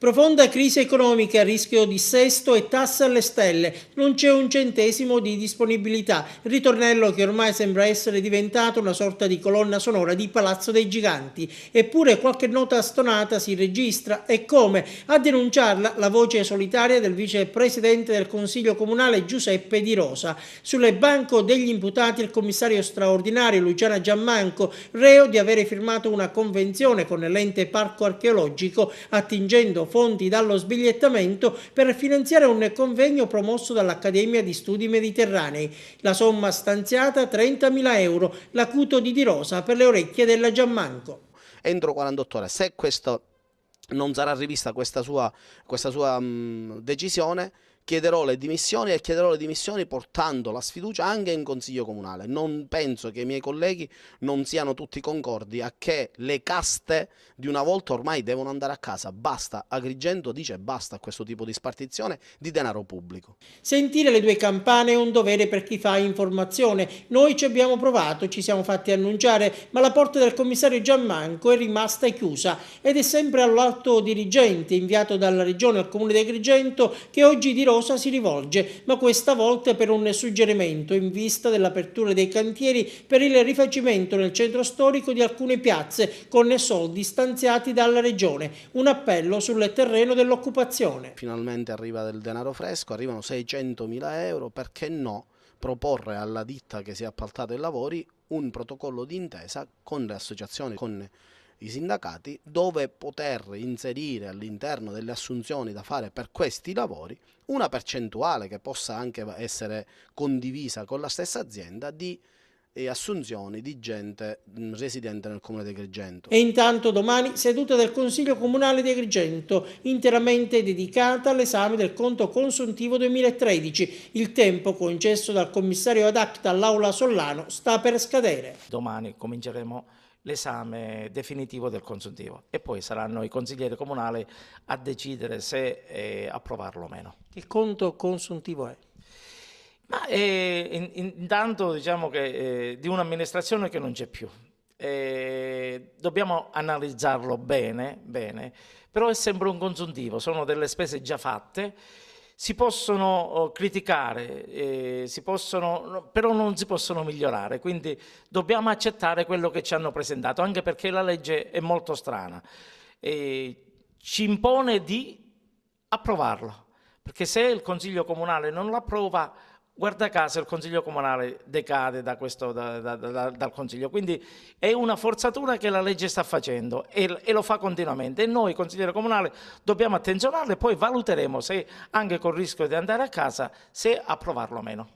Profonda crisi economica, rischio dissesto e tasse alle stelle, non c'è un centesimo di disponibilità. Il ritornello che ormai sembra essere diventato una sorta di colonna sonora di Palazzo dei Giganti. Eppure qualche nota stonata si registra e come? A denunciarla la voce solitaria del vicepresidente del Consiglio Comunale Giuseppe Di Rosa. Sulle banco degli imputati il commissario straordinario Luciana Giammanco, reo di avere firmato una convenzione con l'ente parco archeologico attingendo fondi dallo sbigliettamento per finanziare un convegno promosso dall'Accademia di Studi Mediterranei. La somma stanziata 30.000 euro, l'acuto di Rosa per le orecchie della Giammanco. Entro 48 ore, se questo non sarà rivista questa sua decisione, chiederò le dimissioni e chiederò le dimissioni portando la sfiducia anche in Consiglio Comunale. Non penso che i miei colleghi non siano tutti concordi a che le caste di una volta ormai devono andare a casa. Basta, Agrigento dice basta a questo tipo di spartizione di denaro pubblico. Sentire le due campane è un dovere per chi fa informazione. Noi ci abbiamo provato, ci siamo fatti annunciare, ma la porta del commissario Giammanco è rimasta chiusa ed è sempre all'alto dirigente inviato dalla regione al comune di Agrigento che oggi Di Rosa si rivolge, ma questa volta per un suggerimento in vista dell'apertura dei cantieri per il rifacimento nel centro storico di alcune piazze con soldi stanziati dalla regione. Un appello sul terreno dell'occupazione. Finalmente arriva del denaro fresco, arrivano 600.000 euro, perché no proporre alla ditta che si è appaltato i lavori un protocollo di intesa con le associazioni, con i sindacati, dove poter inserire all'interno delle assunzioni da fare per questi lavori una percentuale che possa anche essere condivisa con la stessa azienda di assunzioni di gente residente nel comune di Agrigento. E intanto domani seduta del Consiglio Comunale di Agrigento, interamente dedicata all'esame del conto consuntivo 2013. Il tempo concesso dal commissario ad acta all'Aula Sollano sta per scadere. Domani cominceremo l'esame definitivo del consuntivo e poi saranno i consiglieri comunali a decidere se approvarlo o meno. Il conto consuntivo è? Ma intanto diciamo che di un'amministrazione che non c'è più. Dobbiamo analizzarlo bene, però è sempre un consuntivo, sono delle spese già fatte. Si possono criticare, però non si possono migliorare, quindi dobbiamo accettare quello che ci hanno presentato, anche perché la legge è molto strana. Ci impone di approvarlo, perché se il Consiglio Comunale non lo approva, guarda caso il Consiglio Comunale decade dal Consiglio, quindi è una forzatura che la legge sta facendo e lo fa continuamente e noi consiglieri comunali dobbiamo attenzionarlo e poi valuteremo se anche col rischio di andare a casa se approvarlo o meno.